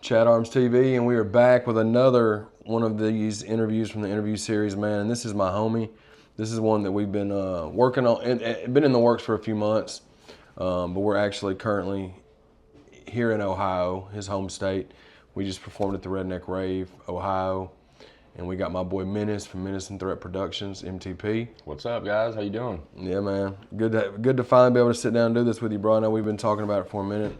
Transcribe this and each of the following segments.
Chad Arms TV, and we are back with another one of these interviews from the interview series, man. And this is my homie. This is one that we've been working on, and been in the works for a few months, but we're actually currently here in Ohio, his home state. We just performed at the Redneck Rave, Ohio, and we got my boy Menace from Menace and Threat Productions, MTP. What's up, guys? How you doing? Yeah, man. Good to finally be able to sit down and do this with you, bro. I know we've been talking about it for a minute.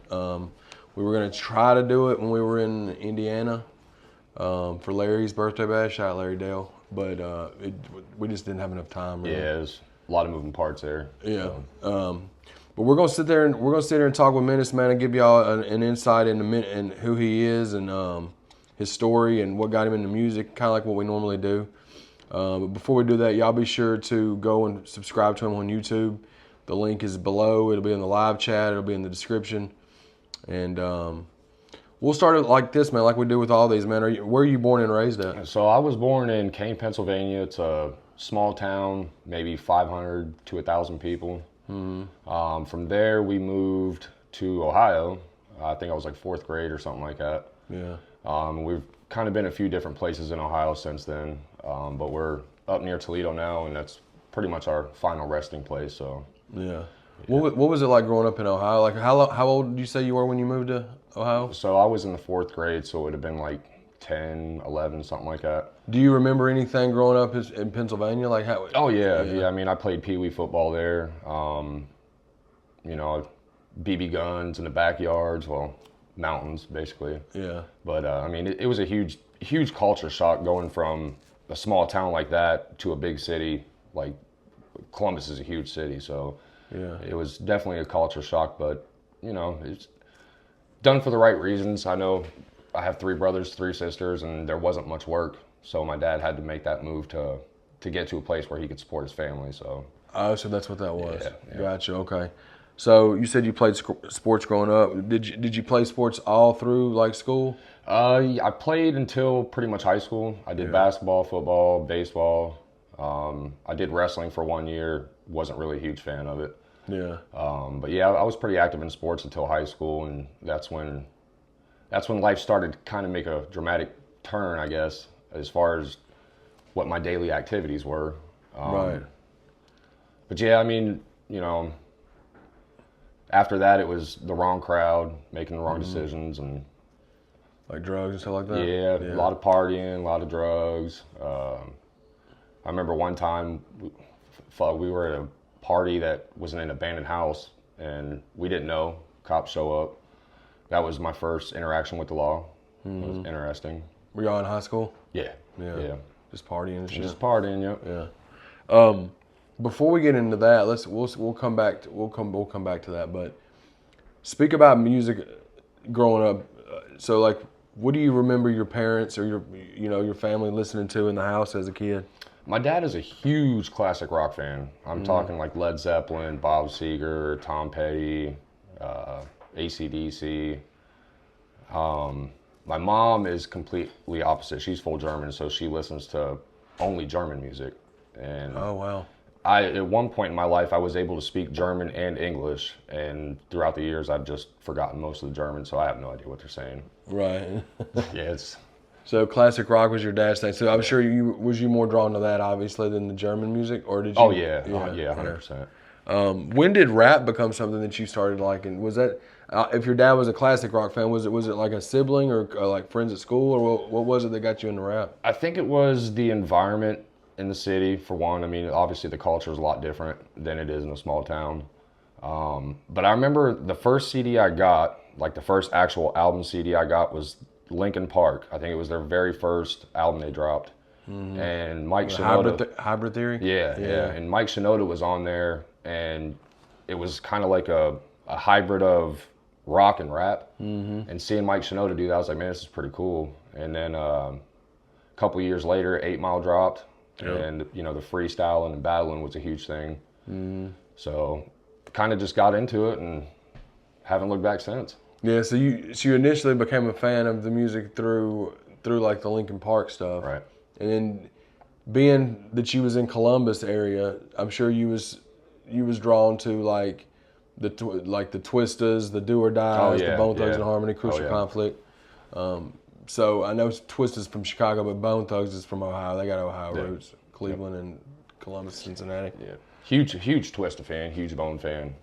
We were going to try to do it when we were in Indiana for Larry's birthday bash. Shout out Larry Dale. But we just didn't have enough time. Really. Yeah, there's a lot of moving parts there. Yeah. So. But we're gonna sit there and talk with Menace, man, and give y'all an insight into who he is and his story and what got him into music, kind of like what we normally do. But before we do that, y'all be sure to go and subscribe to him on YouTube. The link is below. It'll be in the live chat. It'll be in the description. And we'll start it like this, man, like we do with all these, man. Where are you born and raised at? So I was born in Kane, Pennsylvania. It's a small town, maybe 500 to 1,000 people. Mm-hmm. From there, we moved to Ohio. I think I was like 4th grade or something like that. Yeah. We've kind of been a few different places in Ohio since then, but we're up near Toledo now, and that's pretty much our final resting place. So. Yeah. What was it like growing up in Ohio? Like how old did you say you were when you moved to Ohio? So I was in the 4th grade, so it would have been like 10, 11, something like that. Do you remember anything growing up in Pennsylvania? Like how? Oh yeah. I mean, I played Pee Wee football there. You know, BB guns in the backyards, well, mountains basically. Yeah. But I mean, it was a huge culture shock going from a small town like that to a big city. Like Columbus is a huge city, so yeah, it was definitely a culture shock. But you know, it's done for the right reasons. I know I have 3 brothers, 3 sisters, and there wasn't much work. So my dad had to make that move to get to a place where he could support his family. So. Oh, so that's what that was. Yeah. Gotcha. Okay. So you said you played sports growing up. Did you play sports all through like school? I played until pretty much high school. I did basketball, football, baseball. I did wrestling for 1 year. Wasn't really a huge fan of it. Yeah. But yeah, I was pretty active in sports until high school, and that's when life started to kind of make a dramatic turn, I guess, as far as what my daily activities were. Right. But yeah, I mean, you know, after that it was the wrong crowd, making the wrong decisions, and like drugs and stuff like that. Yeah, a lot of partying, a lot of drugs. I remember one time we were at a party that was in an abandoned house, and we didn't know. Cops show up. That was my first interaction with the law. Mm-hmm. It was interesting. Were y'all in high school? Yeah. Just partying and shit. Just partying, yep. Yeah. Before we get into that, we'll come back to that. But speak about music growing up. So like, what do you remember your parents or your family listening to in the house as a kid? My dad is a huge classic rock fan. I'm talking like Led Zeppelin, Bob Seger, Tom Petty, AC/DC. My mom is completely opposite. She's full German, so she listens to only German music. And oh wow. At one point in my life, I was able to speak German and English, and throughout the years, I've just forgotten most of the German, so I have no idea what they're saying. Right. Yeah, So classic rock was your dad's thing. So I'm sure was you more drawn to that, obviously, than the German music, or did you? Oh yeah, 100%. When did rap become something that you started liking? Was that if your dad was a classic rock fan? Was it like a sibling or like friends at school, or what was it that got you into rap? I think it was the environment in the city, for one. I mean, obviously the culture is a lot different than it is in a small town. But I remember the first CD I got, like the first actual album CD I got, was Linkin Park. I think it was their very first album they dropped. Mm-hmm. And Mike Shinoda. Hybrid Theory? Yeah. And Mike Shinoda was on there, and it was kind of like a hybrid of rock and rap. Mm-hmm. And seeing Mike Shinoda do that, I was like, man, this is pretty cool. And then a couple years later, 8 Mile dropped. Yep. And, you know, the freestyling and battling was a huge thing. Mm-hmm. So kind of just got into it and haven't looked back since. Yeah, so you initially became a fan of the music through like the Linkin Park stuff. Right. And then being that you was in Columbus area, I'm sure you was drawn to like the Twistas, the Do or Dies, the Bone Thugs and Harmony, Crucial Conflict. So I know Twist is from Chicago, but Bone Thugs is from Ohio. They got Ohio roots. Cleveland and Columbus, Cincinnati. Yeah. Huge Twista fan, huge Bone fan.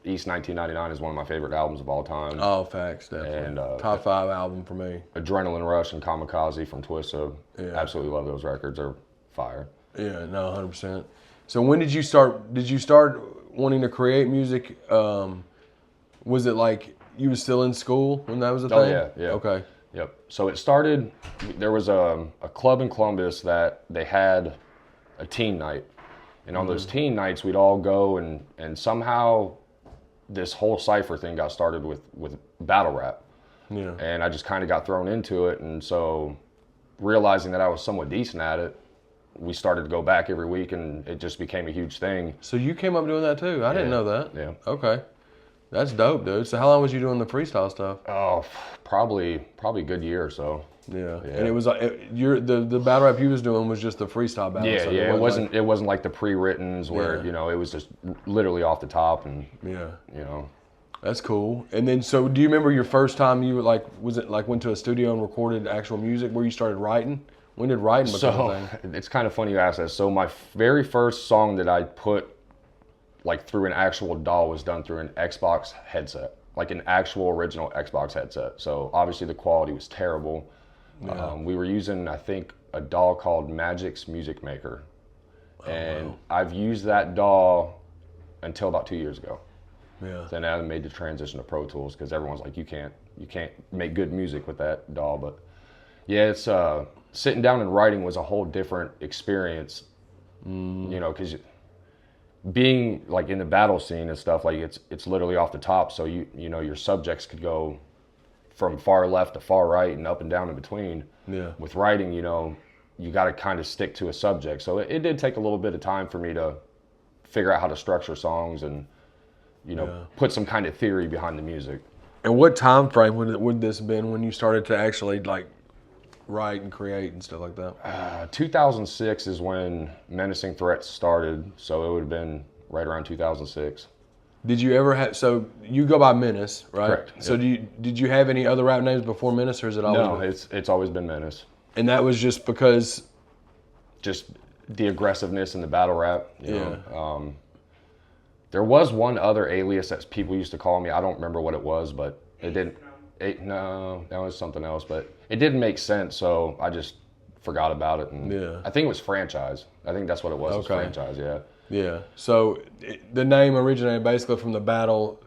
East 1999 is one of my favorite albums of all time. Oh, facts, definitely. And top 5 album for me. Adrenaline Rush and Kamikaze from Twista. Yeah. Absolutely love those records. They're fire. Yeah, no, 100%. So when did you start? Did you start wanting to create music? Was it like you were still in school when that was a thing? Oh yeah. Okay. Yep. So it started. There was a club in Columbus that they had a teen night. And on those teen nights, we'd all go, and somehow this whole cypher thing got started with battle rap. Yeah. And I just kind of got thrown into it. And so realizing that I was somewhat decent at it, we started to go back every week, and it just became a huge thing. So you came up doing that too? I didn't know that. Yeah. Okay. That's dope, dude. So how long was you doing the freestyle stuff? Oh, probably a good year or so. Yeah. And it was like the battle rap you was doing was just the freestyle battle. Yeah, so yeah. It wasn't like the pre-writtens where it was just literally off the top and That's cool. And then so do you remember your first time you were like, was it like went to a studio and recorded actual music where you started writing? When did writing become a thing? It's kind of funny you ask that. So my very first song that I put like through an actual DAW was done through an Xbox headset, like an actual original Xbox headset. So obviously the quality was terrible. Yeah. We were using, I think, a DAW called Magic's Music Maker. And I've used that DAW until about 2 years ago. Yeah. Then I made the transition to Pro Tools because everyone's like, you can't make good music with that DAW. But yeah, it's sitting down and writing was a whole different experience. Because being like in the battle scene and stuff, like it's literally off the top. So your subjects could go from far left to far right and up and down in between. Yeah. With writing, you got to kind of stick to a subject. So it did take a little bit of time for me to figure out how to structure songs and, put some kind of theory behind the music. And what time frame would this have been when you started to actually like write and create and stuff like that? 2006 is when Menacing Threats started. So it would have been right around 2006. Did you ever have? So you go by Menace, right? Correct. So did you have any other rap names before Menace, or is it always? No, it's always been Menace. And that was just because, just the aggressiveness in the battle rap. You know? There was one other alias that people used to call me. I don't remember what it was, but it didn't. No, that was something else. But it didn't make sense, so I just forgot about it. And I think it was Franchise. I think that's what it was. Okay. It was Franchise. Yeah. Yeah. So the name originated basically from the battle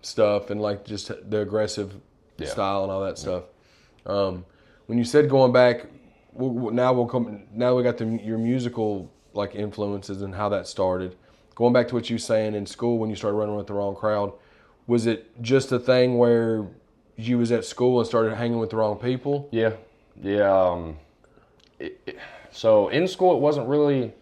stuff and like just the aggressive style and all that stuff. When you said going back, now we got your musical like influences and how that started. Going back to what you were saying in school when you started running with the wrong crowd, was it just a thing where you was at school and started hanging with the wrong people? Yeah. So in school, it wasn't really,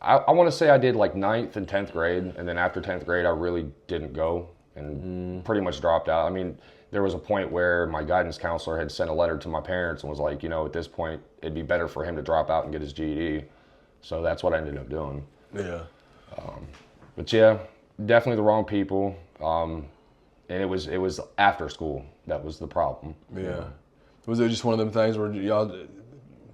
I want to say I did like 9th and 10th grade. And then after 10th grade, I really didn't go and pretty much dropped out. I mean, there was a point where my guidance counselor had sent a letter to my parents and was like, at this point, it'd be better for him to drop out and get his GED. So that's what I ended up doing. Yeah. But yeah, definitely the wrong people. And it was after school that was the problem. Yeah. Was it just one of them things where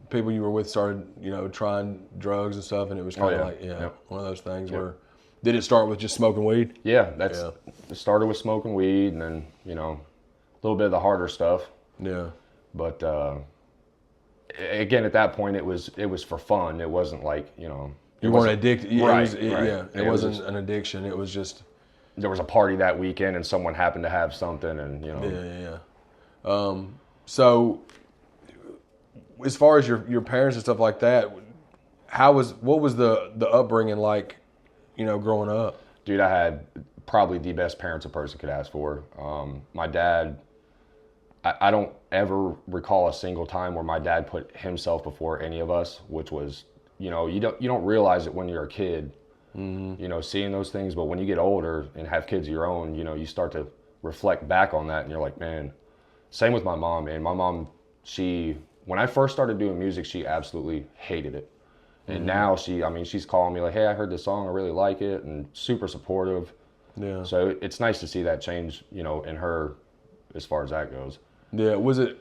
people you were with started, trying drugs and stuff, and it was kind of one of those things where, did it start with just smoking weed? Yeah, it started with smoking weed, and then, a little bit of the harder stuff. Yeah. But, again, at that point, it was for fun. It wasn't like, You weren't addicted. Right, It wasn't an addiction. It was just. There was a party that weekend, and someone happened to have something, and, Yeah. So, as far as your parents and stuff like that, what was the upbringing like, growing up? Dude, I had probably the best parents a person could ask for. My dad, I don't ever recall a single time where my dad put himself before any of us, which was, you don't realize it when you're a kid, seeing those things, but when you get older and have kids of your own, you start to reflect back on that, and you're like, man. Same with my mom, man. My mom, when I first started doing music, she absolutely hated it. And now she's calling me like, hey, I heard this song, I really like it, and super supportive. Yeah. So it's nice to see that change, you know, in her as far as that goes. Yeah. Was it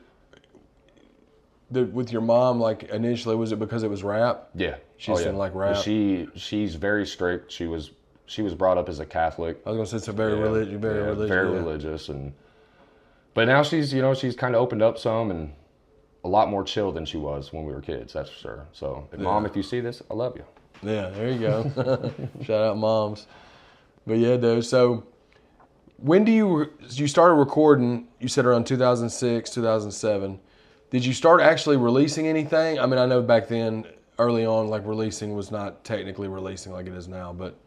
with your mom, like initially, was it because it was rap? Yeah. She just didn't like rap? She's very strict. She was brought up as a Catholic. I was going to say it's a very religious, very religious. But now she's, you know, she's kind of opened up some and a lot more chill than she was when we were kids, that's for sure. So, Mom, if you see this, I love you. Yeah, there you go. Shout out moms. But yeah, dude. So, when do you started recording? You said around 2006, 2007. Did you start actually releasing anything? I mean, I know back then, early on, like releasing was not technically releasing like it is now. But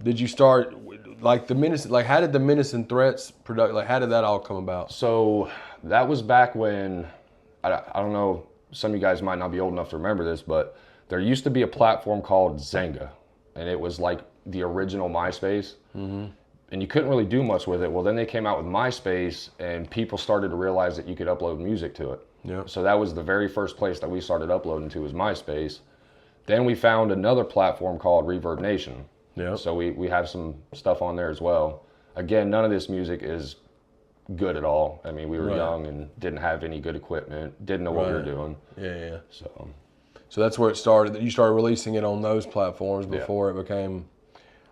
did you start like the Menace? Like, how did the Menace and Threats product? Like, how did that all come about? So that was back when I don't know. Some of you guys might not be old enough to remember this, but there used to be a platform called Zynga, and it was like the original MySpace. Mm-hmm. And you couldn't really do much with it. Well, then they came out with MySpace, and people started to realize that you could upload music to it. Yeah. So that was the very first place that we started uploading to, was MySpace. Then we found another platform called Reverb Nation. Yeah. So we have some stuff on there as well. Again, none of this music is good at all. I mean, we were young and didn't have any good equipment, didn't know what we were doing. Yeah. So that's where it started. You started releasing it on those platforms before it became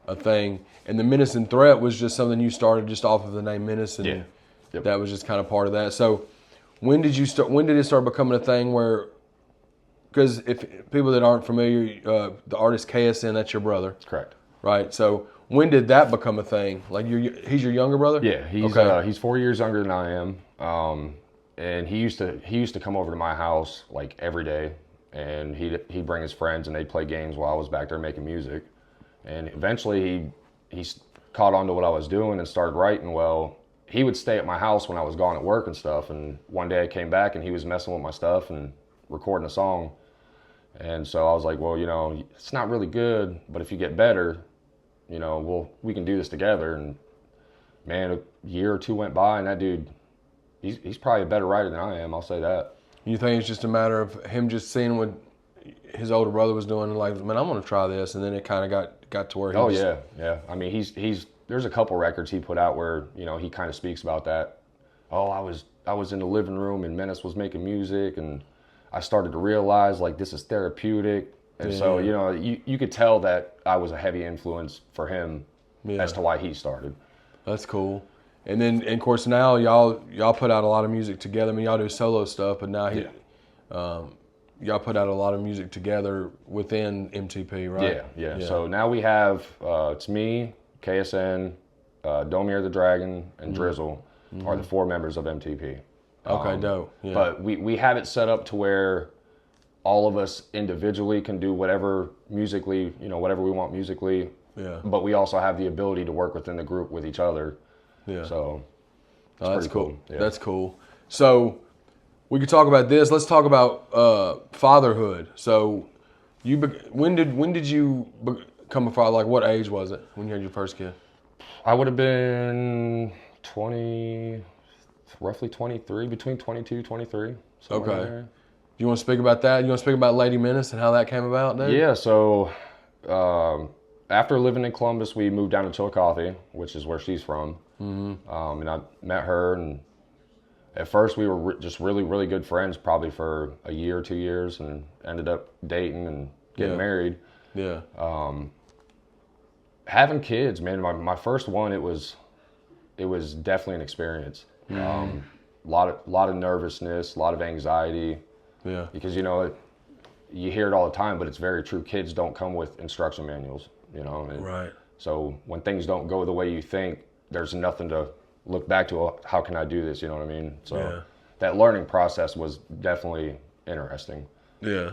a thing. And the Menace and Threat was just something you started just off of the name Menace, and that was just kind of part of that. So when did you start? When did it start becoming a thing where? Because if people that aren't familiar, the artist KSN, that's your brother. Correct. Right. So when did that become a thing? Like he's your younger brother? Yeah, he's 4 years younger than I am. And he used to come over to my house like every day, and he'd bring his friends and they'd play games while I was back there making music. And eventually he caught on to what I was doing and started writing. Well, he would stay at my house when I was gone at work and stuff. And one day I came back and he was messing with my stuff and recording a song. And so I was like, well, you know, it's not really good, but if you get better, you know, we can do this together. And man, a year or two went by, and that dude, he's probably a better writer than I am. I'll say that. You think it's just a matter of him just seeing what his older brother was doing and like, man, I'm going to try this, and then it kind of got to where he yeah. I mean, he's there's a couple records he put out where, you know, he kind of speaks about that. Oh, I was in the living room and Menace was making music, and I started to realize like this is therapeutic. And so, you know, you could tell that I was a heavy influence for him as to why he started. That's cool. And then, and of course, now y'all put out a lot of music together. I mean, y'all do solo stuff, but now y'all put out a lot of music together within MTP, right? Yeah. So now we have, it's me, KSN, Domir the Dragon, and Drizzle are the 4 members of MTP. Okay, dope. Yeah. But we have it set up to where all of us individually can do whatever musically, you know, whatever we want musically. Yeah. But we also have the ability to work within the group with each other. Yeah. So that's cool. Yeah. That's cool. So we could talk about this. Let's talk about fatherhood. So when did you become a father? Like, what age was it when you had your first kid? I would have been roughly 23, between 22, 23. Okay. You want to speak about that? You want to speak about Lady Menace and how that came about, dude? Yeah, so after living in Columbus, we moved down to Chillicothe, which is where she's from. Mm-hmm. And I met her, and at first we were just really, really good friends, probably for a year or 2 years, and ended up dating and getting married. Yeah. Having kids, man, my first one, it was definitely an experience. A lot of nervousness, a lot of anxiety. Yeah. Because, you know, you hear it all the time, but it's very true. Kids don't come with instruction manuals, you know. Right. So when things don't go the way you think, there's nothing to look back to. Oh, how can I do this? You know what I mean? So that learning process was definitely interesting. Yeah.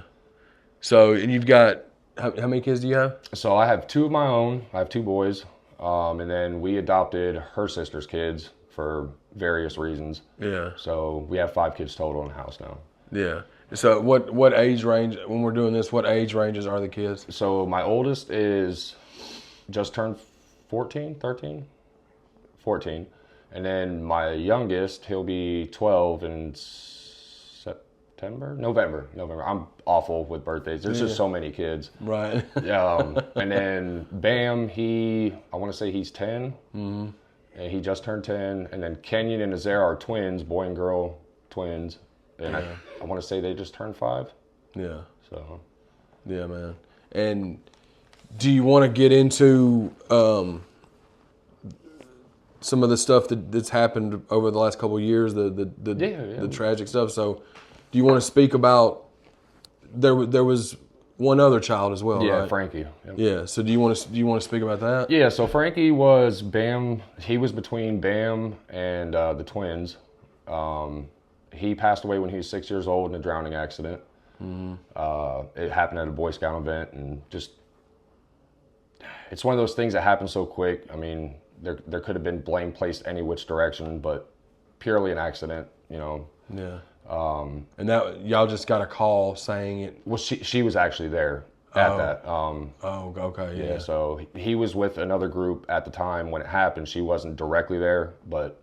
So, and you've got, how many kids do you have? So I have 2 of my own. I have 2 boys. And then we adopted her sister's kids for various reasons. Yeah. So we have 5 kids total in the house now. Yeah. So what age range, when we're doing this, what age ranges are the kids? So my oldest is just turned 14. And then my youngest, he'll be 12 in November. I'm awful with birthdays. There's just so many kids. Right. And then Bam, I want to say he's 10. Mm-hmm. And he just turned 10. And then Kenyon and Azera are twins, boy and girl twins. And I want to say they just turned 5. Yeah. So. Yeah, man. And do you want to get into some of the stuff that's happened over the last couple of years, the tragic stuff? So, do you want to speak about there was one other child as well, yeah, right? Frankie. Yep. Yeah. So, do you want to speak about that? Yeah. So Frankie was Bam. He was between Bam and the twins. He passed away when he was 6 years old in a drowning accident. Mm-hmm. It happened at a Boy Scout event, and just it's one of those things that happened so quick. I mean, there could have been blame placed any which direction, but purely an accident, you know. Yeah. And that y'all just got a call saying it. Well, she was actually there at that. Okay. Yeah. So he was with another group at the time when it happened. She wasn't directly there, but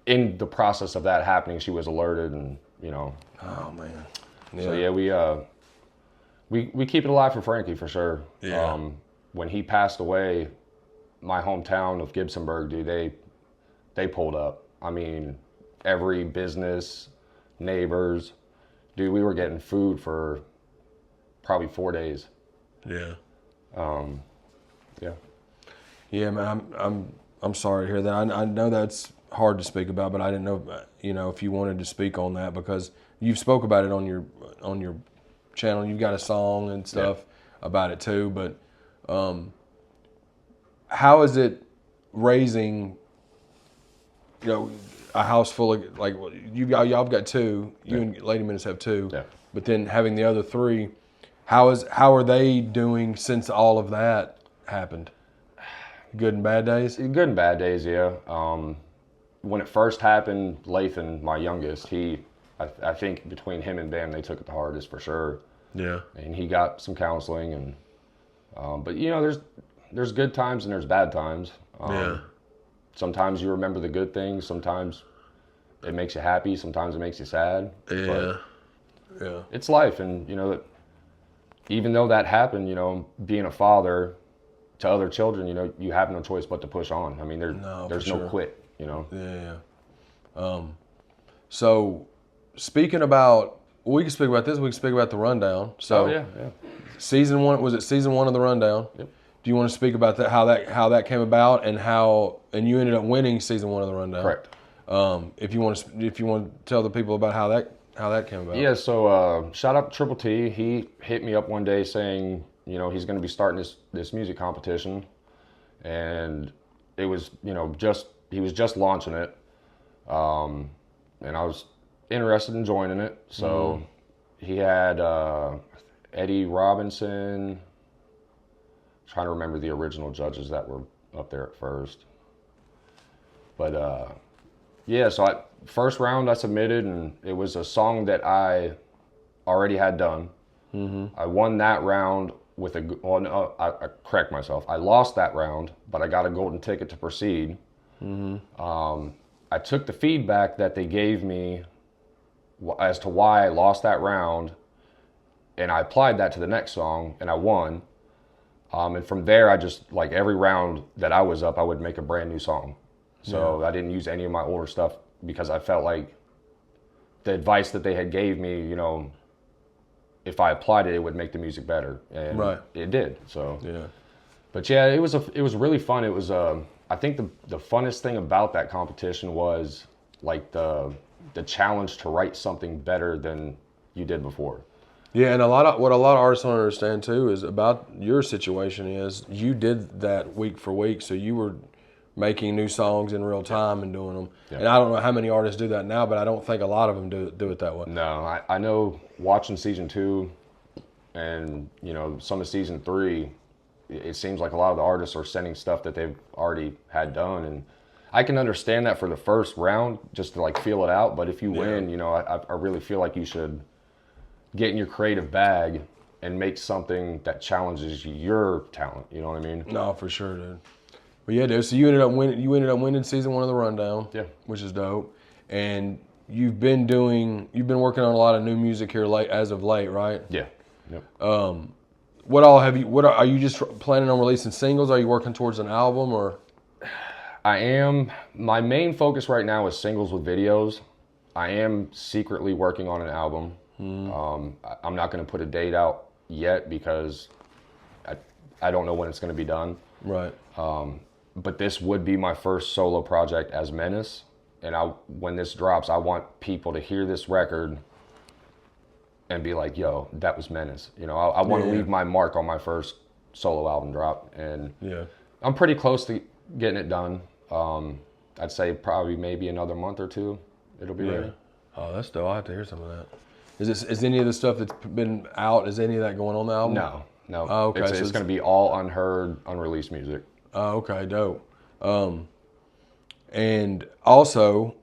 in the process of that happening, she was alerted, and you know. Oh man. Yeah. So yeah, we keep it alive for Frankie for sure. Yeah. When he passed away, my hometown of Gibsonburg, dude, they pulled up. I mean, every business, neighbors, dude, we were getting food for probably 4 days. Yeah. Yeah. Yeah, man. I'm sorry to hear that. I know that's hard to speak about, but I didn't know, you know, if you wanted to speak on that, because you've spoke about it on your channel. You've got a song and stuff about it too. But how is it raising, you know, a house full of, like, y'all got 2, you and Lady Menace have 2, but then having the other 3, how are they doing since all of that happened? Good and bad days? Good and bad days, yeah. When it first happened, Lathan, my youngest, I think between him and Bam, they took it the hardest for sure. Yeah. And he got some counseling, and but you know, there's good times and there's bad times. Sometimes you remember the good things. Sometimes it makes you happy. Sometimes it makes you sad. Yeah. But it's life, and you know, even though that happened, you know, being a father to other children, you know, you have no choice but to push on. I mean, there's no quit, you know. Yeah. So, speaking about, we can speak about this. We can speak about the rundown. So, Season 1, was it season 1 of the rundown? Yep. Do you want to speak about that? How that came about, and you ended up winning season 1 of the rundown? Correct. If you want to tell the people about how that came about. Yeah. So shout out to Triple T. He hit me up one day saying, you know, he's going to be starting this music competition, and it was, you know, he was just launching it, and I was interested in joining it. So he had Eddie Robinson. Trying to remember the original judges that were up there at first, but so first round I submitted, and it was a song that I already had done. I won that round with I correct myself. I lost that round, but I got a golden ticket to proceed. I took the feedback that they gave me as to why I lost that round, and I applied that to the next song, and I won. And from there, I just, like, every round that I was up, I would make a brand new song. So I didn't use any of my older stuff, because I felt like the advice that they had gave me, you know, if I applied it, it would make the music better. And it did. So but yeah, it was really fun. It was I think the funnest thing about that competition was, like, the challenge to write something better than you did before. Yeah, and what a lot of artists don't understand too is about your situation is you did that week for week, so you were making new songs in real time and doing them. And I don't know how many artists do that now, but I don't think a lot of them do it that way. No, I know, watching season 2 and, you know, some of season 3, it seems like a lot of the artists are sending stuff that they've already had done, and I can understand that for the first round, just to, like, feel it out. But if you win, you know, I really feel like you should get in your creative bag and make something that challenges your talent. You know what I mean? No, for sure, dude. But yeah, dude. So you ended up winning season 1 of the rundown. Yeah. Which is dope. And you've been working on a lot of new music here as of late, right? Yeah. Yep. Are you just planning on releasing singles? Are you working towards an album or? I am. My main focus right now is singles with videos. I am secretly working on an album. I'm not going to put a date out yet because I don't know when it's going to be done. Right. But this would be my first solo project as Menace. And when this drops, I want people to hear this record and be like, yo, that was Menace. You know, I want to leave my mark on my first solo album drop. And I'm pretty close to getting it done. I'd say probably maybe another month or two, it'll be ready. Oh, that's dope. I'll have to hear some of that. Is any of the stuff that's been out, is any of that going on the album? No. Oh, okay. It's going to be all unheard, unreleased music. Oh, okay, dope. And also,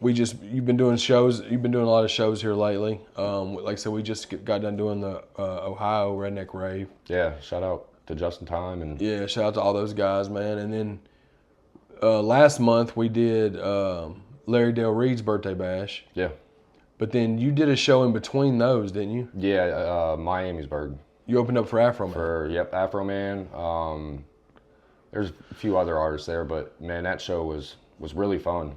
you've been doing shows. You've been doing a lot of shows here lately. Like I said, we just got done doing the Ohio Redneck Rave. Yeah, shout out to Justin Time and shout out to all those guys, man. And then last month we did Larry Dale Reed's birthday bash. Yeah. But then you did a show in between those, didn't you? Yeah, Miamisburg. You opened up for Afro Man. Afro Man. There's a few other artists there, but man, that show was really fun.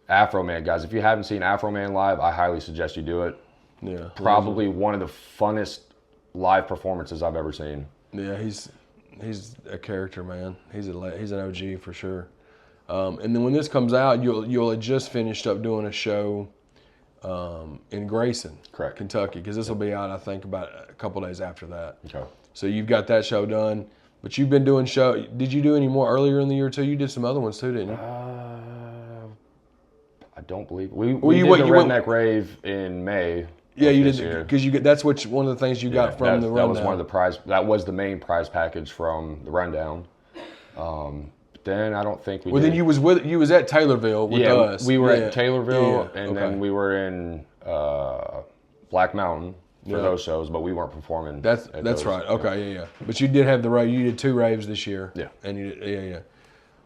Afro Man, guys, if you haven't seen Afro Man live, I highly suggest you do it. Yeah. Probably one of the funnest live performances I've ever seen. Yeah, he's a character, man. He's an OG for sure. And then when this comes out, you'll have just finished up doing a show in Grayson, correct, Kentucky, because this will be out, I think, about a couple days after that. Okay. So you've got that show done, but you've been doing show. Did you do any more earlier in the year too? You did some other ones too, didn't you? I don't believe we did the Redneck Rave in May. Yeah, you did, because that's one of the things you got from the rundown. That was one of the prize. That was the main prize package from the rundown. Then I don't think we. Well, did. Then you was at Taylorville with us. We were at Taylorville, and then we were in Black Mountain for those shows, but we weren't performing. That's right. Okay, yeah. But you did have you did 2 raves this year. Yeah. And you did, yeah.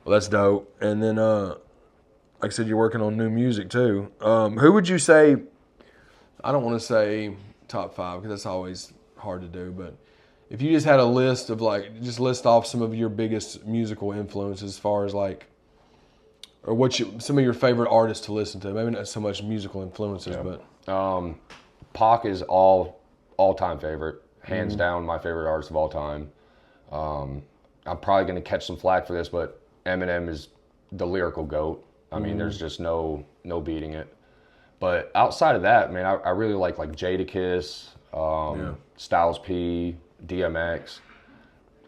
Well, that's dope. And then, like I said, you're working on new music too. Who would you say? I don't want to say top 5 because that's always hard to do, but if you just had a list of just list off some of your biggest musical influences as far as or some of your favorite artists to listen to. Maybe not so much musical influences, but Pac is all-time favorite, hands down my favorite artist of all time. I'm probably going to catch some flack for this, but Eminem is the lyrical GOAT. I mean, there's just no beating it. But outside of that, man, I really like Jadakiss, Styles P, DMX,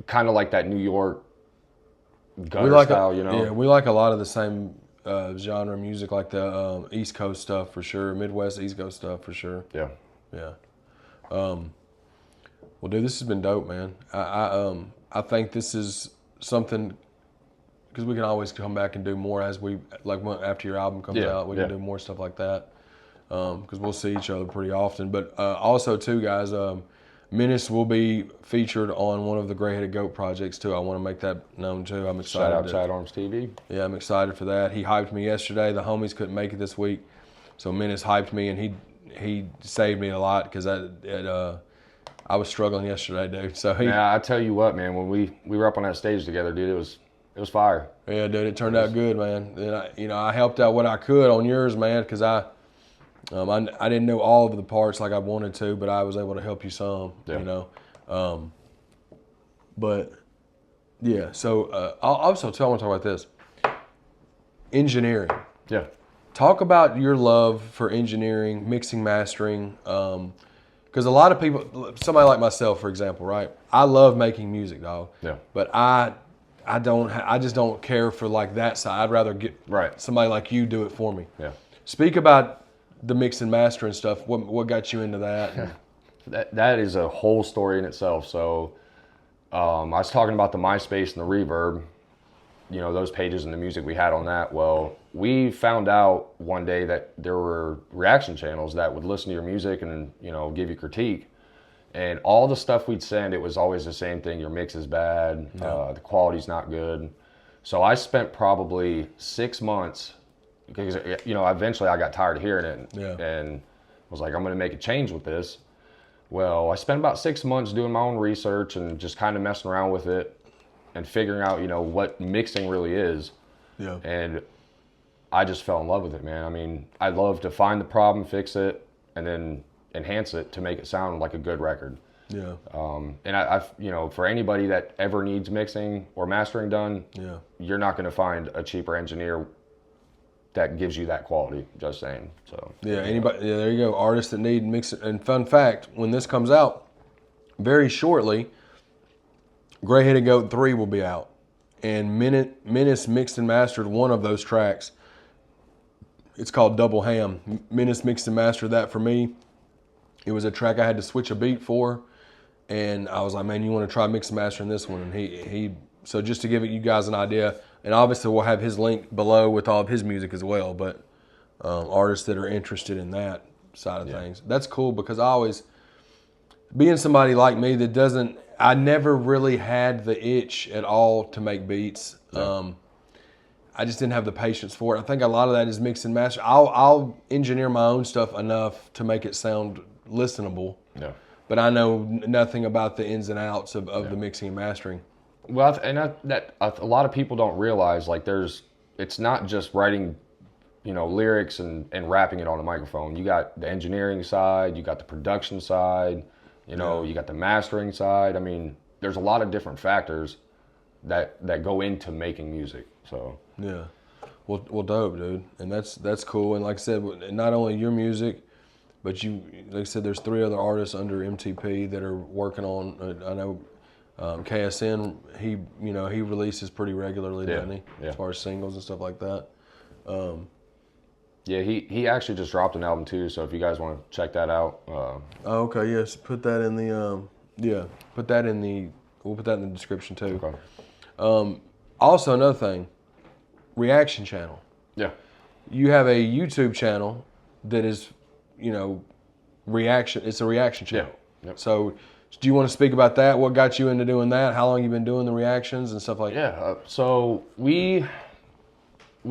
kind of like that New York gutter style, you know? Yeah, we like a lot of the same genre music, like the East Coast stuff for sure, Midwest, East Coast stuff for sure. Yeah. Yeah. Well, dude, this has been dope, man. I think this is something, because we can always come back and do more after your album comes out. We can do more stuff like that, because we'll see each other pretty often. But also, too, guys, Menace will be featured on one of the Gray Headed Goat projects, too. I want to make that known, too. I'm excited. Shout out Sidearms TV. Yeah, I'm excited for that. He hyped me yesterday. The homies couldn't make it this week, so Menace hyped me, and he saved me a lot because I was struggling yesterday, dude. So I tell you what, man, when we were up on that stage together, dude, it was fire. Yeah, dude, it turned out good, man. And I helped out what I could on yours, man, because I didn't know all of the parts like I wanted to, but I was able to help you some, you know. But yeah, so I want to talk about this. Engineering. Yeah. Talk about your love for engineering, mixing, mastering. Because a lot of people, somebody like myself, for example, right? I love making music, dog. Yeah. But I just don't care for that side. I'd rather get somebody like you do it for me. Yeah. Speak about the mix and mastering stuff. What got you into that? That is a whole story in itself. So I was talking about the MySpace and the Reverb, you know, those pages and the music we had on that. Well, we found out one day that there were reaction channels that would listen to your music and, you know, give you critique. And all the stuff we'd send, it was always the same thing. Your mix is bad. The quality's not good. So I spent probably 6 months because you know, eventually I got tired of hearing it, Yeah. and was like, I'm gonna make a change with this. Well, I spent about 6 months doing my own research and just kind of messing around with it and figuring out, you know, what mixing really is. Yeah. And I just fell in love with it, man. I mean, I love to find the problem, fix it, and then enhance it to make it sound like a good record. Yeah. And I've, you know, for anybody that ever needs mixing or mastering done, Yeah. you're not going to find a cheaper engineer that gives you that quality. Just saying. So Yeah. Anybody? Yeah. There you go. Artists that need mix. And fun fact: when this comes out, very shortly, Gray Headed Goat 3 will be out, and Menace mixed and mastered one of those tracks. It's called Double Ham. Menace mixed and mastered that for me. It was a track I had to switch a beat for, and I was like, man, you want to try mix and mastering this one? And he so just to give you guys an idea, and obviously we'll have his link below with all of his music as well, but artists that are interested in that side of things. That's cool, because I always, being somebody like me that doesn't, I never really had the itch at all to make beats. I just didn't have the patience for it. I think a lot of that is mix and master. I'll engineer my own stuff enough to make it sound listenable. Yeah. But I know nothing about the ins and outs of the mixing and mastering. Well, that a lot of people don't realize, like, it's not just writing, you know, lyrics and rapping it on a microphone. You got the engineering side, you got the production side, you know, you got the mastering side. I mean, there's a lot of different factors that go into making music. So yeah, well, dope, dude, and that's cool. And like I said, not only your music, but you, like I said, there's 3 other artists under MTP that are working on. I know KSN. He releases pretty regularly, doesn't he? Yeah. As far as singles and stuff like that. Yeah, he actually just dropped an album too. So if you guys want to check that out, Okay, yes, put that in the we'll put that in the description too. okay. Also, another thing, reaction channel. Yeah. You have a YouTube channel that is, you know, reaction. It's a reaction channel. Yeah. Yep. So, do you want to speak about that? What got you into doing that? How long you been doing the reactions and stuff like that? Yeah. So we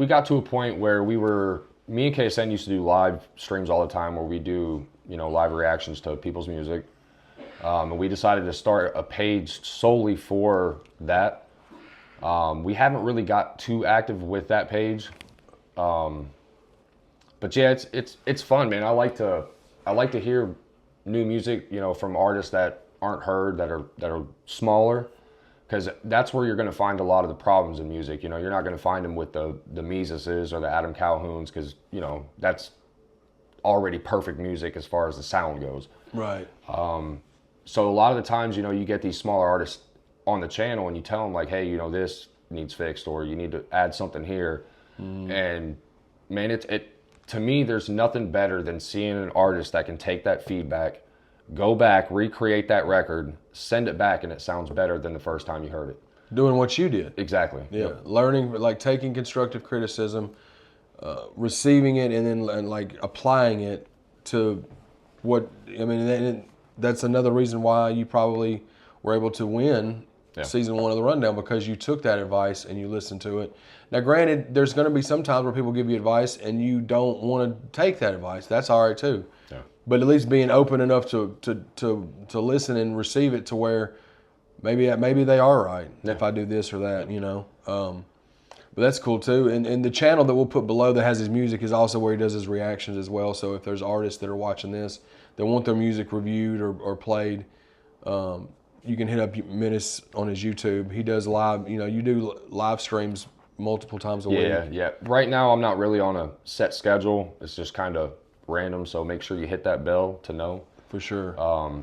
got to a point where me and KSN used to do live streams all the time, where we do, you know, live reactions to people's music. And we decided to start a page solely for that. We haven't really got too active with that page. But yeah, it's fun, man. I like to hear new music, you know, from artists that aren't heard, that are smaller, because that's where you're going to find a lot of the problems in music. You know, you're not going to find them with the Menaces or the Adam Calhouns, because, you know, that's already perfect music as far as the sound goes. Right. So a lot of the times, you know, you get these smaller artists on the channel and you tell them, like, hey, you know, this needs fixed, or you need to add something here. And man, to me, there's nothing better than seeing an artist that can take that feedback, go back, recreate that record, send it back, and it sounds better than the first time you heard it. Doing what you did. Exactly. Yeah. Yep. Learning, like taking constructive criticism, receiving it, and then like applying it to what, I mean, that's another reason why you probably were able to win season 1 of the Rundown, because you took that advice and you listened to it. Now, granted, there's going to be some times where people give you advice and you don't want to take that advice. That's all right too. Yeah. But at least being open enough to listen and receive it to where maybe they are right if I do this or that, you know. But that's cool too. And the channel that we'll put below that has his music is also where he does his reactions as well. So if there's artists that are watching this that want their music reviewed or played, you can hit up Menace on his YouTube. He does live, you know, you do live streams multiple times a week. Yeah. Right now, I'm not really on a set schedule. It's just kind of random. So make sure you hit that bell to know. For sure.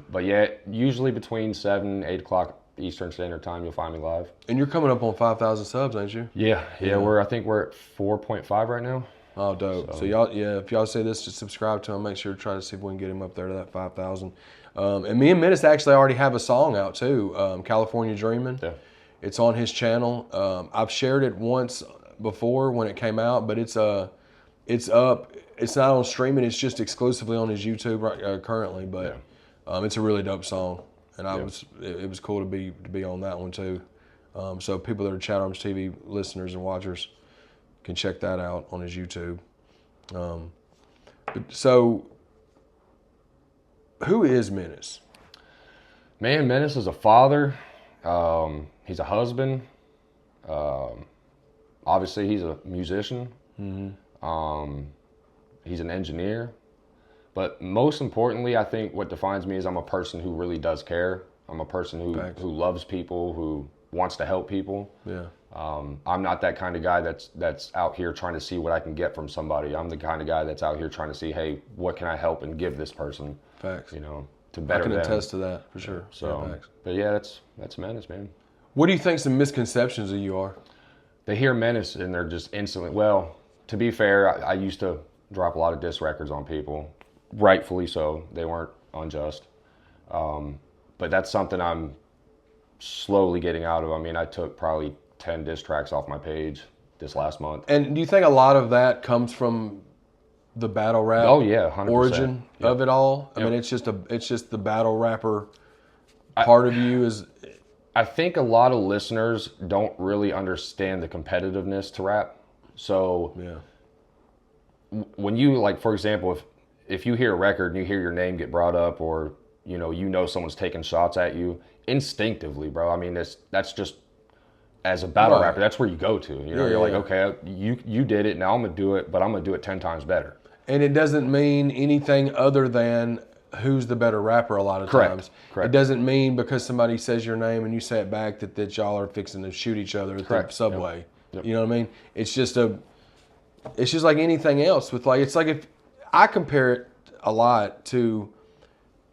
But yeah, usually between 7, 8 o'clock Eastern Standard Time, you'll find me live. And you're coming up on 5,000 subs, ain't you? Yeah. I think we're at 4.5 right now. Oh, dope. So y'all, if y'all say this, just subscribe to him. Make sure to try to see if we can get him up there to that 5,000. And me and Menace actually already have a song out too, California Dreamin'. Yeah. It's on his channel. I've shared it once before when it came out, but it's up. It's not on streaming. It's just exclusively on his YouTube currently. But it's a really dope song, and it was cool to be on that one too. So people that are Chat Arms TV listeners and watchers can check that out on his YouTube. So, who is Menace? Man, Menace is a father. He's a husband. Obviously, he's a musician. He's an engineer. But most importantly, I think what defines me is I'm a person who really does care. I'm a person who loves people, who wants to help people. Yeah. I'm not that kind of guy that's out here trying to see what I can get from somebody. I'm the kind of guy that's out here trying to see, hey, what can I help and give this person? Facts. You know, to better them. I can attest to that for sure. So, but yeah, that's Menace, man. What do you think some misconceptions of you are? They hear Menace and they're just instantly. Well, to be fair, I used to drop a lot of diss records on people, rightfully so. They weren't unjust, but that's something I'm slowly getting out of. I mean, I took probably 10 diss tracks off my page this last month. And do you think a lot of that comes from the battle rap? Oh yeah, 100%. Origin of it all. I mean, it's just the battle rapper part of you is. I think a lot of listeners don't really understand the competitiveness to rap. So when you, like, for example, if you hear a record and you hear your name get brought up, or you know someone's taking shots at you, instinctively, bro. I mean, that's just, as a battle rapper, that's where you go to. You know, you're like, okay, you did it, now I'm gonna do it, but I'm gonna do it 10 times better. And it doesn't mean anything other than who's the better rapper a lot of times. Correct. It doesn't mean because somebody says your name and you say it back that y'all are fixing to shoot each other at the subway. Yep. You know what I mean? It's just like anything else with, like, it's like, if I compare it a lot to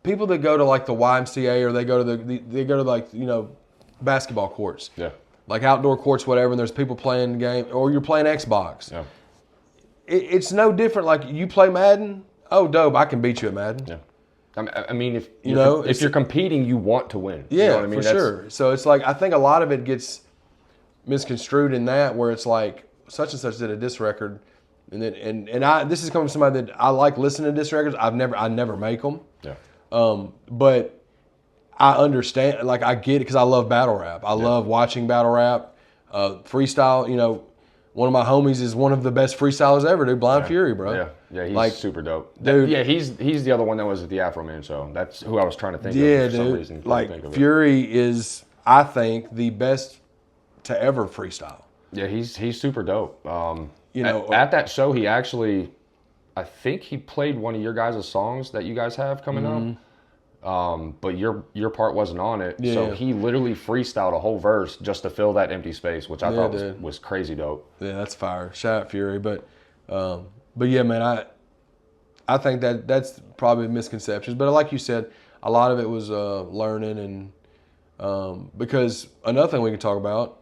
people that go to like the YMCA, or they go to like, you know, basketball courts. Yeah. Like outdoor courts, whatever, and there's people playing the game, or you're playing Xbox. Yeah. It's no different. Like, you play Madden, oh dope, I can beat you at Madden. Yeah. I mean, if you're competing, you want to win. Yeah, you know what I mean? for sure. So it's like, I think a lot of it gets misconstrued in that, where it's like, such and such did a diss record, and then this is coming from somebody that I like listening to diss records. I never make them. Yeah. But I understand, like, I get it, because I love battle rap. I love watching battle rap, freestyle. You know, one of my homies is one of the best freestylers ever, dude. Blind Fury, bro. Yeah, he's like, super dope. Dude. Yeah, he's the other one that was at the Afro Man show. That's who I was trying to think of for some reason. Like, Fury is, I think, the best to ever freestyle. Yeah, he's super dope. You know, at that show, he actually, I think he played one of your guys' songs that you guys have coming up. But your part wasn't on it, so he literally freestyled a whole verse just to fill that empty space, which I thought was crazy dope. Yeah, that's fire. Shout out Fury, but yeah, man, I think that's probably misconceptions. But like you said, a lot of it was learning, and because another thing we can talk about,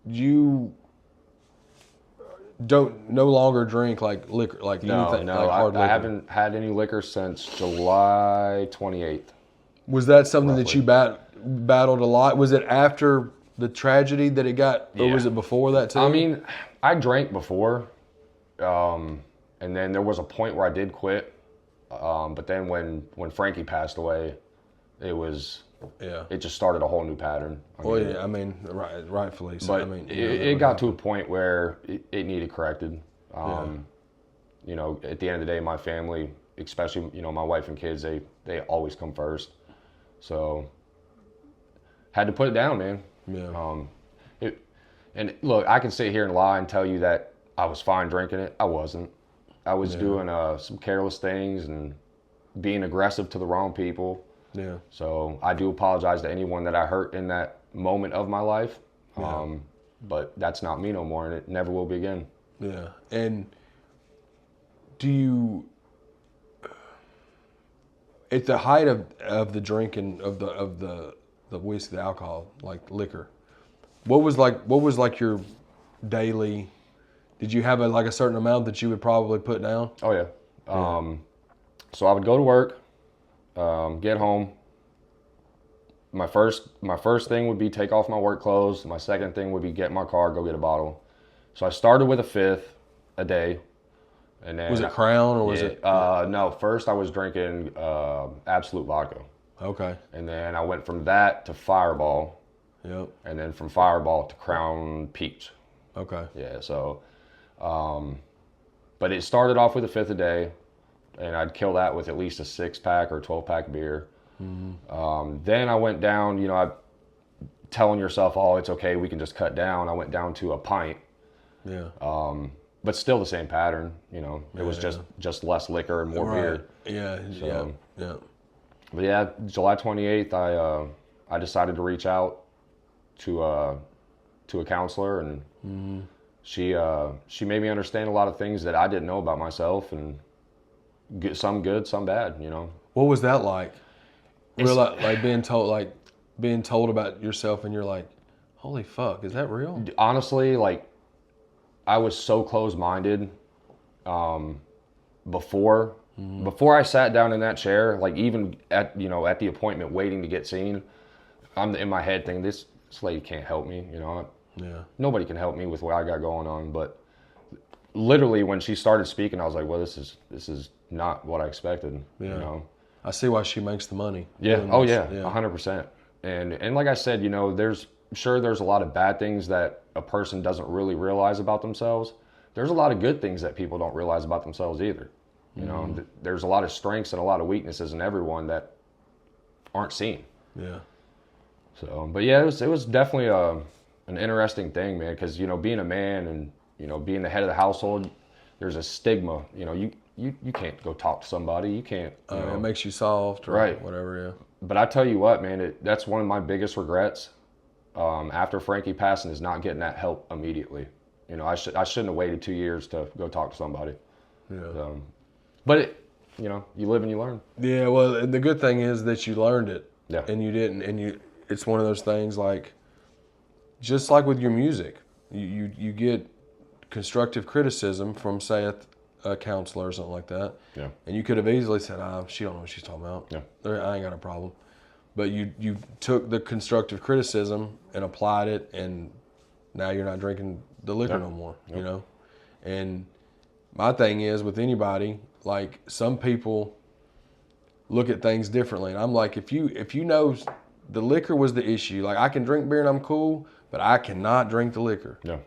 you don't no longer drink like liquor, like anything. No, like hard liquor. I haven't had any liquor since July 28th. Was that something that you battled a lot? Was it after the tragedy that it got, or was it before that too? I mean, I drank before, and then there was a point where I did quit. But then when Frankie passed away, it just started a whole new pattern. I mean, rightfully so. But I mean, it got to a point where it needed corrected. You know, at the end of the day, my family, especially, you know, my wife and kids, they always come first. So had to put it down, man. Yeah. And look, I can sit here and lie and tell you that I was fine drinking it. I wasn't. I was doing some careless things and being aggressive to the wrong people. Yeah. So I do apologize to anyone that I hurt in that moment of my life. But that's not me no more, and it never will be again. Yeah. And do you, at the height of the drinking of the whiskey, the alcohol, like liquor, what was like your daily? Did you have a certain amount that you would probably put down? Oh yeah. So I would go to work, get home. My first thing would be take off my work clothes. My second thing would be get in my car, go get a bottle. So I started with a fifth a day. And then was it Crown or was it? No, first I was drinking Absolute vodka. Okay. And then I went from that to Fireball. Yep. And then from Fireball to Crown Peach. Okay. Yeah, so But it started off with a fifth a day, and I'd kill that with at least a 6-pack or 12-pack beer. Then I went down, you know, telling yourself, oh, it's okay, we can just cut down. I went down to a pint. Yeah. But still the same pattern, you know. It was just less liquor and more beer. Yeah, So, yeah. But yeah, July 28th, I decided to reach out to a counselor, and she made me understand a lot of things that I didn't know about myself, and some good, some bad, you know. What was that like? Like being told about yourself, and you're like, holy fuck, is that real? Honestly, like, I was so close-minded before I sat down in that chair, like even at the appointment waiting to get seen, I'm in my head thinking, this lady can't help me, you know. Yeah. Nobody can help me with what I got going on. But literally when she started speaking, I was like, well, this is not what I expected. Yeah. You know. I see why she makes the money. Yeah. Oh yeah. 100%. And like I said, you know, there's a lot of bad things that a person doesn't really realize about themselves. There's a lot of good things that people don't realize about themselves either. You know, there's a lot of strengths and a lot of weaknesses in everyone that aren't seen. Yeah. So, but yeah, it was definitely an interesting thing, man, because, you know, being a man and, you know, being the head of the household, there's a stigma. You know, you can't go talk to somebody. You can't. You know. It makes you soft or right. Whatever, yeah. But I tell you what, man, that's one of my biggest regrets after Frankie passing is not getting that help immediately. You know, I shouldn't have waited 2 years to go talk to somebody. Yeah. But, you know, you live and you learn. Yeah, well, and the good thing is that you learned it. Yeah. And you didn't, it's one of those things like, just like with your music, you get constructive criticism from, say, a counselor or something like that. Yeah. And you could have easily said, she don't know what she's talking about. Yeah. I ain't got a problem. But you took the constructive criticism and applied it, and now you're not drinking the liquor no more, you know? And my thing is with anybody, like, some people look at things differently. And I'm like, if you know the liquor was the issue, like, I can drink beer and I'm cool, but I cannot drink the liquor. Yeah.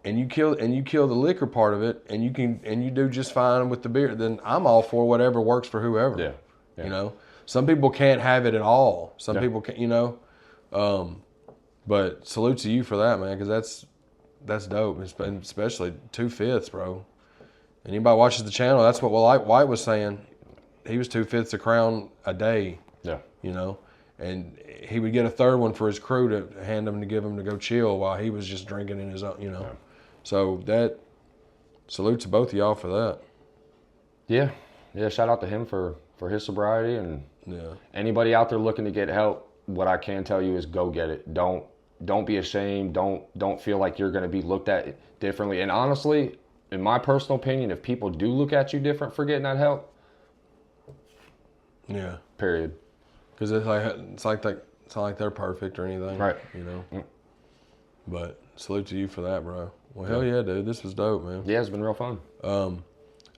And you kill the liquor part of it, and you do just fine with the beer, then I'm all for whatever works for whoever. Yeah. Yeah. You know? Some people can't have it at all. Some people can't, you know? But salute to you for that, man, because that's dope, especially 2/5, bro. Anybody watches the channel, that's what White was saying. He was 2/5 a crown a day. Yeah. You know, and he would get a third one for his crew to hand him to give him to go chill while he was just drinking in his own. You know, so that salute to both of y'all for that. Yeah. Yeah. Shout out to him for his sobriety, and anybody out there looking to get help. What I can tell you is go get it. Don't be ashamed. Don't feel like you're going to be looked at differently. And honestly, in my personal opinion, if people do look at you different for getting that help, period. Because it's like they're perfect or anything, right? You know. But salute to you for that, bro. Well, hell yeah, dude, this was dope, man. Yeah, it's been real fun.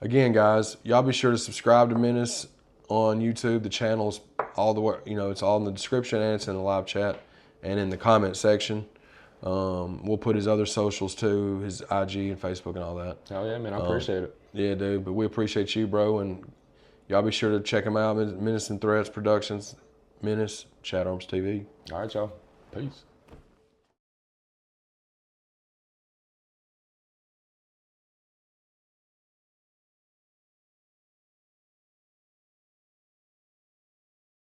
Again, guys, y'all be sure to subscribe to Menace on YouTube. The channel's all the way, you know, it's all in the description, and it's in the live chat and in the comment section. We'll put his other socials too, his IG and Facebook and all that. Hell yeah, man, I appreciate it. Yeah, dude, but we appreciate you, bro, and y'all be sure to check him out. Menace and Threats Productions, Menace, Chat Arms TV. All right, y'all. Peace.